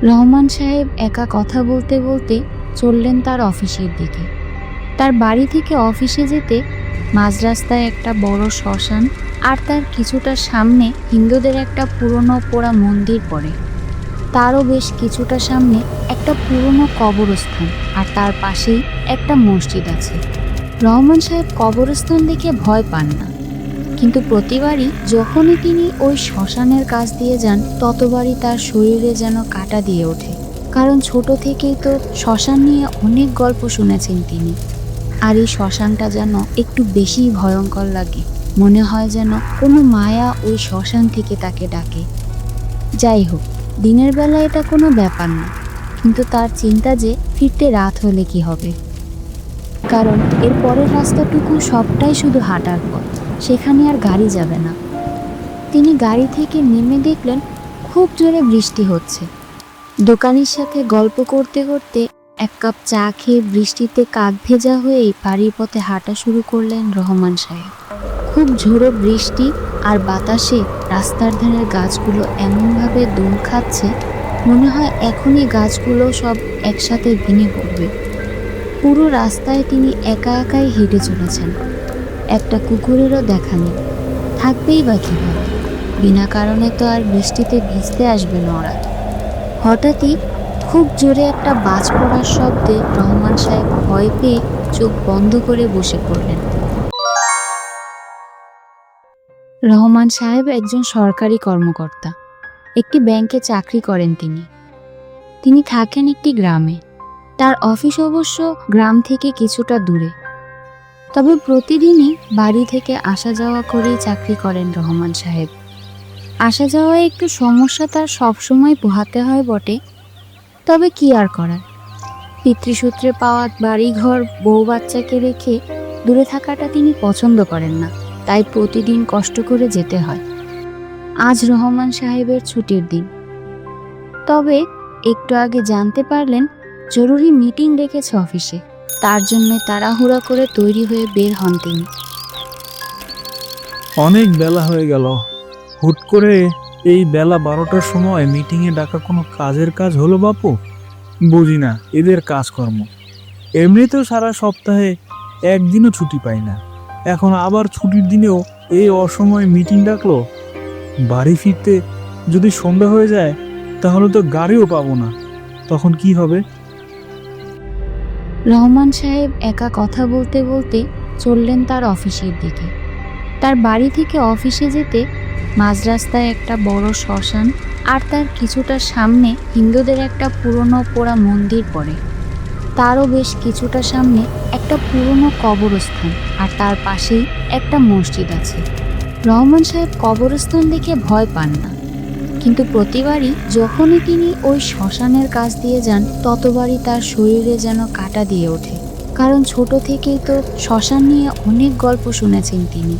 রহমান সাহেব একা কথা বলতে বলতে চললেন তার অফিসের দিকে। তার বাড়ি থেকে অফিসে যেতে মাঝ রাস্তায় একটা বড় শ্মশান আর তার কিছুটা সামনে হিন্দুদের একটা পুরনো পোড়া মন্দির পড়ে। তারও বেশ কিছুটা সামনে একটা পুরনো কবরস্থান আর তার পাশেই একটা মসজিদ আছে। রহমান সাহেব কবরস্থান দেখে ভয় পান না, কিন্তু প্রতিবারই যখনই তিনি ওই শ্মশানের কাছ দিয়ে যান ততবারই তার শরীরে যেন কাঁটা দিয়ে ওঠে। কারণ ছোট থেকেই তো শ্মশান নিয়ে অনেক গল্প শুনেছেন তিনি। আর এই শ্মশানটা যেন একটু বেশি ভয়ঙ্কর লাগে। মনে হয় যেন কোনো মায়া ওই শ্মশান থেকে তাকে ডাকে। যাই হোক, দিনের বেলা এটা কোনো ব্যাপার না, কিন্তু তার চিন্তা যে ফিরতে রাত হলে কি হবে। কারণ এর পরের রাস্তাটুকু সবটাই শুধু হাঁটার পথ, সেখানে আর গাড়ি যাবে না। তিনি গাড়ি থেকে নেমে দেখলেন খুব জোরে বৃষ্টি হচ্ছে। দোকানির সাথে গল্প করতে করতে এক কাপ চা খেয়ে বৃষ্টিতে কাক ভেজা হয়েই বাড়ির পথে হাঁটা শুরু করলেন রহমান সাহেব। খুব ঝোড়ো বৃষ্টি আর বাতাসে রাস্তার ধারের গাছগুলো এমনভাবে দুম খাচ্ছে, মনে হয় এখনই গাছগুলো সব একসাথে ভেঙে পড়বে। পুরো রাস্তায় তিনি একা একাই হেঁটে চলেছেন। একটা কুকুরেরও দেখা নেই। থাকবেই বা কীভাবে? বিনা কারণে তো আর বৃষ্টিতে ভিজতে আসবে না ওরা। হঠাৎই খুব জোরে একটা বাজ পড়ার শব্দে রহমান সাহেব ভয় পেয়ে চোখ বন্ধ করে বসে পড়লেন। রহমান সাহেব একজন সরকারি কর্মকর্তা। একটি ব্যাংকে চাকরি করেন তিনি। তিনি থাকেন একটি গ্রামে। তার অফিস অবশ্য গ্রাম থেকে কিছুটা দূরে। তবে প্রতিদিনই বাড়ি থেকে আসা যাওয়া করেই চাকরি করেন রহমান সাহেব। আসা যাওয়ায় একটু সমস্যা তার সবসময় পোহাতে হয় বটে, তবে কি আর করার। পিতৃসূত্রে পাওয়া বাড়িঘর বউ বাচ্চাকে রেখে দূরে থাকাটা তিনি পছন্দ করেন না, তাই প্রতিদিন কষ্ট করে যেতে হয়। আজ রহমান সাহেবের ছুটির দিন, তবে একটু আগে জানতে পারলেন জরুরি মিটিং রেখেছে অফিসে। তার জন্য তাড়াহুড়া করে তৈরি হয়ে বের হন তিনি। অনেক বেলা হয়ে গেল। হুট করে এই বেলা 12টার সময় মিটিংয়ে ডাকা কোনো কাজের কাজ হলো বাপু? বুঝি না এদের কাজকর্ম। এমনিতেও সারা সপ্তাহে একদিনও ছুটি পাই না, এখন আবার ছুটির দিনেও এই অসময়ে মিটিং ডাকলো। বাড়ি ফিরতে যদি সন্ধ্যা হয়ে যায় তাহলে তো গাড়িও পাবো না, তখন কি হবে? রহমান সাহেব একা কথা বলতে বলতে চললেন তার অফিসের দিকে। তার বাড়ি থেকে অফিসে যেতে মাঝ রাস্তায় একটা বড় শ্মশান আর তার কিছুটা সামনে হিন্দুদের একটা পুরনো পোড়া মন্দির পড়ে। তারও বেশ কিছুটা সামনে একটা পুরনো কবরস্থান আর তার পাশেই একটা মসজিদ আছে। রহমান সাহেব কবরস্থান দেখে ভয় পান না, কিন্তু প্রতিবারই যখনই তিনি ওই শ্মশানের কাছ দিয়ে যান ততবারই তার শরীরে যেন কাঁটা দিয়ে ওঠে। কারণ ছোট থেকেই তো শ্মশান নিয়ে অনেক গল্প শুনেছেন তিনি।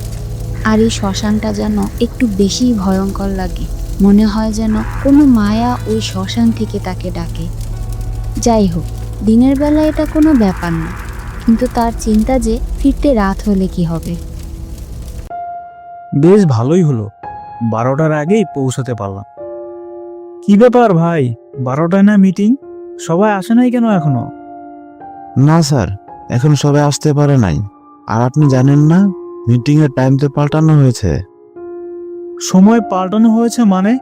আর এই শ্মশানটা যেন একটু বেশি ভয়ঙ্কর লাগে। মনে হয় যেন কোনো মায়া ওই শ্মশান থেকে তাকে ডাকে। যাই হোক, দিনের বেলা এটা কোনো ব্যাপার না, কিন্তু তার চিন্তা যে ফিরতে রাত হলে কি হবে। বেশ ভালোই হলো, 12টার আগেই পৌঁছাতে পারলাম। কি ব্যাপার ভাই, 12টায় না মিটিং? সবাই আসে নাই কেন এখনো? না স্যার, এখন সবাই আসতে পারে নাই। আর আপনি জানেন না, মিটিং এর টাইম তো পাল্টানো হয়েছে। সময় পাল্টানো হয়েছে মানে?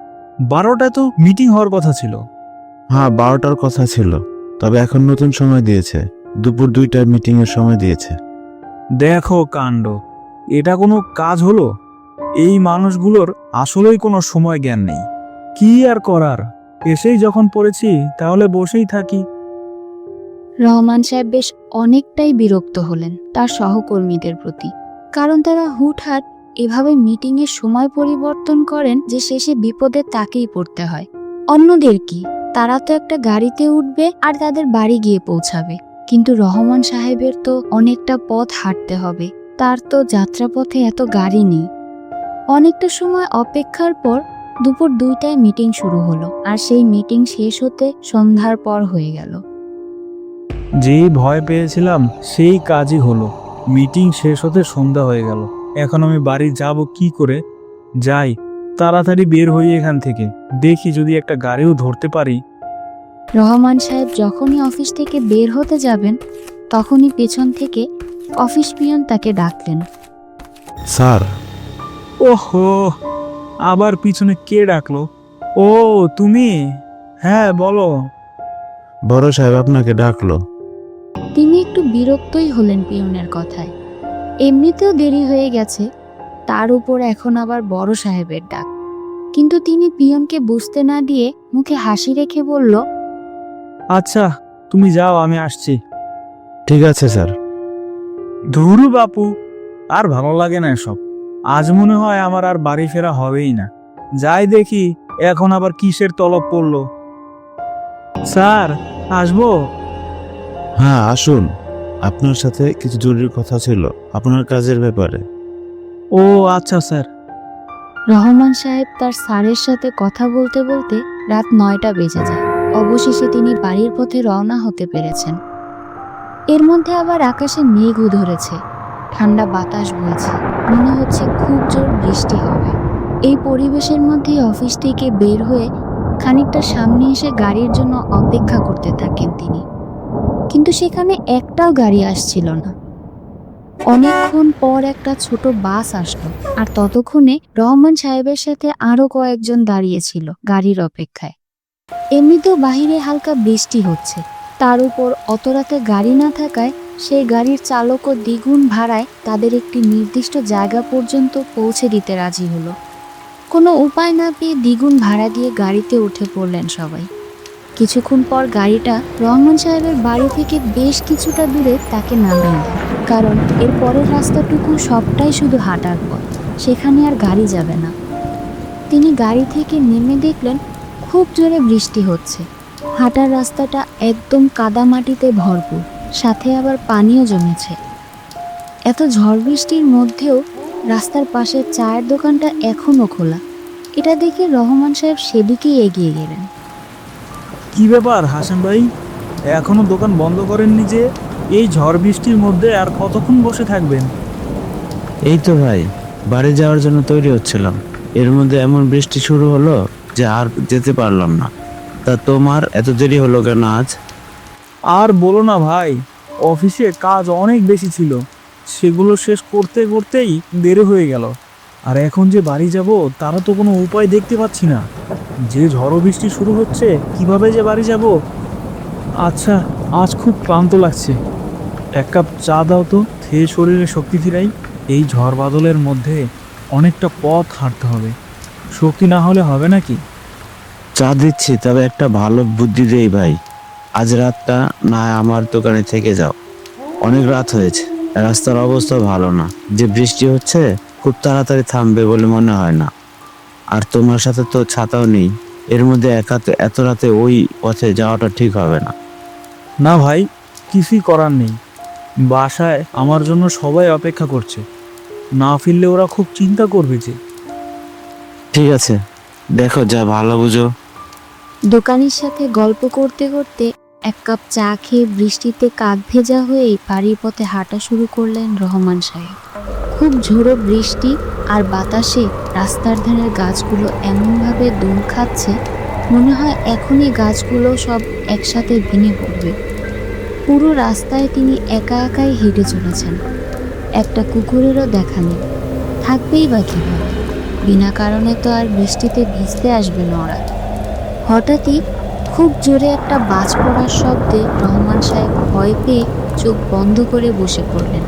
12টায় তো মিটিং হওয়ার কথা ছিল। হ্যাঁ, 12টার কথা ছিল, তবে এখন নতুন সময় দিয়েছে। দুপুর 2টায় মিটিং এর সময় দিয়েছে। দেখো কাণ্ড, এটা কোনো কাজ হলো? এই মানুষগুলোর আসলেই কোনো সময় জ্ঞান নেই। কি আর করার, এসেই যখন পড়েছি তাহলে বসেই থাকি। রহমান সাহেব বেশ অনেকটাই বিরক্ত হলেন তার সহকর্মীদের প্রতি। কারণ তারা হুটহাট এভাবে মিটিংয়ের সময় পরিবর্তন করেন যে শেষে বিপদে তাকেই পড়তে হয়। অন্যদের কি, তারা তো একটা গাড়িতে উঠবে আর তাদের বাড়ি গিয়ে পৌঁছাবে, কিন্তু রহমান সাহেবের তো অনেকটা পথ হাঁটতে হবে। তার তো যাত্রাপথে এত গাড়ি নেই। অনেকটা সময় অপেক্ষার পর দুপুর 2টায় মিটিং শুরু হলো, আর সেই মিটিং শেষ হতে সন্ধ্যার পর হয়ে গেল। যেই ভয় পেয়েছিলাম সেই কাজই হলো, মিটিং শেষ হতে সন্ধ্যা হয়ে গেল। এখন আমি বাড়ি যাব কি করে? যাই, তাড়াতাড়ি বের হই এখান থেকে, দেখি যদি একটা গাড়িও ধরতে পারি। রহমান সাহেব যখনই অফিস থেকে বের হতে যাবেন তখনই পেছন থেকে অফিস পিয়ন তাকে ডাকলেন। স্যার, ওহো, আবার পিছনে কে ডাকলো? ও তুমি? হ্যাঁ বলো। বড় সাহেব আপনাকে ডাকলো। তিনি একটু বিরক্তই হলেন পিয়নের কথায়। এমনিতেও দেরি হয়ে গেছে, তার উপর এখন আবার বড় সাহেবের ডাক। কিন্তু তিনি পিয়নকে বুঝতে না দিয়ে মুখে হাসি রেখে বলল, আচ্ছা তুমি যাও, আমি আসছি। ঠিক আছে স্যার। ধুরু বাপু, আর ভালো লাগে না এসব। আজ মনে হয় আমার আর বাড়ি ফেরা হবেই না। যাই দেখি এখন আবার কিসের তলব পড়লো। স্যার, আসবো? হ্যাঁ আসুন, আপনার সাথে কিছু জরুরি কথা ছিল আপনার কাজের ব্যাপারে। ও আচ্ছা স্যার। রহমান সাহেব তার স্যারের সাথে কথা বলতে বলতে রাত 9টা বেজে যায়। অবশেষে তিনি বাড়ির পথে রওনা হতে পেরেছেন। এর মধ্যে আবার আকাশে মেঘও ধরেছে, ঠান্ডা বাতাস বইছে, মনে হচ্ছে খুব জোর বৃষ্টি হবে। এই পরিবেশের মধ্যেই অফিস থেকে বের হয়ে খানিকটা সামনে এসে গাড়ির জন্য অপেক্ষা করতে থাকেন তিনি। কিন্তু সেখানে একটাও গাড়ি আসছিল না। অনেকক্ষণ পর একটা ছোট বাস আসলো, আর ততক্ষণে রহমান সাহেবের সাথে আরো কয়েকজন দাঁড়িয়েছিল গাড়ির অপেক্ষায়। এমনিতেও বাহিরে হালকা বৃষ্টি হচ্ছে, তার উপর অত রাতে গাড়ি না থাকায় সেই গাড়ির চালকও দ্বিগুণ ভাড়ায় তাদের একটি নির্দিষ্ট জায়গা পর্যন্ত পৌঁছে দিতে রাজি হলো। কোনো উপায় না পেয়ে দ্বিগুণ ভাড়া দিয়ে গাড়িতে উঠে পড়লেন সবাই। কিছুক্ষণ পর গাড়িটা রহমান সাহেবের বাড়ি থেকে বেশ কিছুটা দূরে তাকে নামিয়ে দেয়, কারণ এর পরের রাস্তাটুকু সবটাই শুধু হাঁটার পথ, সেখানে আর গাড়ি যাবে না। তিনি গাড়ি থেকে নেমে দেখলেন খুব জোরে বৃষ্টি হচ্ছে। হাঁটার রাস্তাটা একদম কাদা মাটিতে ভরপুর, সাথে আবার পানিও জমেছে। এত ঝড় বৃষ্টির মধ্যেও রাস্তার পাশে চায়ের দোকানটা এখনো খোলা। এটা দেখে রহমান সাহেব সেদিকেই এগিয়ে গেলেন। কি ব্যাপার হাসান ভাই, এখনো দোকান বন্ধ করেননি যে? এই ঝড় বৃষ্টির মধ্যে আর কতক্ষণ বসে থাকবেন? এই তো ভাই, বাড়ি যাওয়ার জন্য তৈরি হচ্ছিলাম, এর মধ্যে এমন বৃষ্টি শুরু হলো যে আর যেতে পারলাম না। তা তোমার এত দেরি হলো কেন আজ? আর বলো না ভাই, অফিসে কাজ অনেক বেশি ছিল, সেগুলো শেষ করতে করতেই দেরি হয়ে গেল। আর এখন যে বাড়ি যাব তারও তো কোনো উপায় দেখতে পাচ্ছি না। যে ঝড় বৃষ্টি শুরু হচ্ছে, কিভাবে যে বাড়ি যাব? আচ্ছা, আজ খুব ক্লান্ত লাগছে, এক কাপ চা দাও তো, খেয়ে শরীরে শক্তি ফিরাই। এই ঝড় বাদলের মধ্যে অনেকটা পথ হাঁটতে হবে, শক্তি না হলে হবে নাকি? চা দিচ্ছি, তবে একটা ভালো বুদ্ধি দেই ভাই। আজ রাতটা না আমার দোকানে থেকে যাও, অনেক রাত হয়েছে, রাস্তার অবস্থা ভালো না, যে বৃষ্টি হচ্ছে খুব তাড়াতাড়ি থামবে বলে মনে হয় না। আর তোমার সাথে তো ছাতাও নেই, এর মধ্যে এত রাতে ওই পথে যাওয়াটা ঠিক হবে না। না ভাই, কিছুই করার নেই, বাসায় আমার জন্য সবাই অপেক্ষা করছে, না ফিরলে ওরা খুব চিন্তা করবে যে। ঠিক আছে, দেখো যা ভালো বুঝো। দোকানির সাথে গল্প করতে করতে এক কাপ চা খেয়ে বৃষ্টিতে কাক ভেজা হয়েই বাড়ির পথে হাঁটা শুরু করলেন রহমান সাহেব। খুব ঝোড়ো বৃষ্টি আর বাতাসে রাস্তার ধারের গাছগুলো এমনভাবে দুম খাচ্ছে, মনে হয় এখনই গাছগুলো সব একসাথে ভেঙে পড়বে। পুরো রাস্তায় তিনি একা একাই হেঁটে চলেছেন। একটা কুকুরেরও দেখা নেই, থাকবেই বা কিভাবে? বিনা কারণে তো আর বৃষ্টিতে ভিজতে আসবে না ওরা। হঠাৎই খুব জোরে একটা বাজ পড়ার শব্দে রহমান সাহেব ভয় পেয়ে চোখ বন্ধ করে বসে পড়লেন।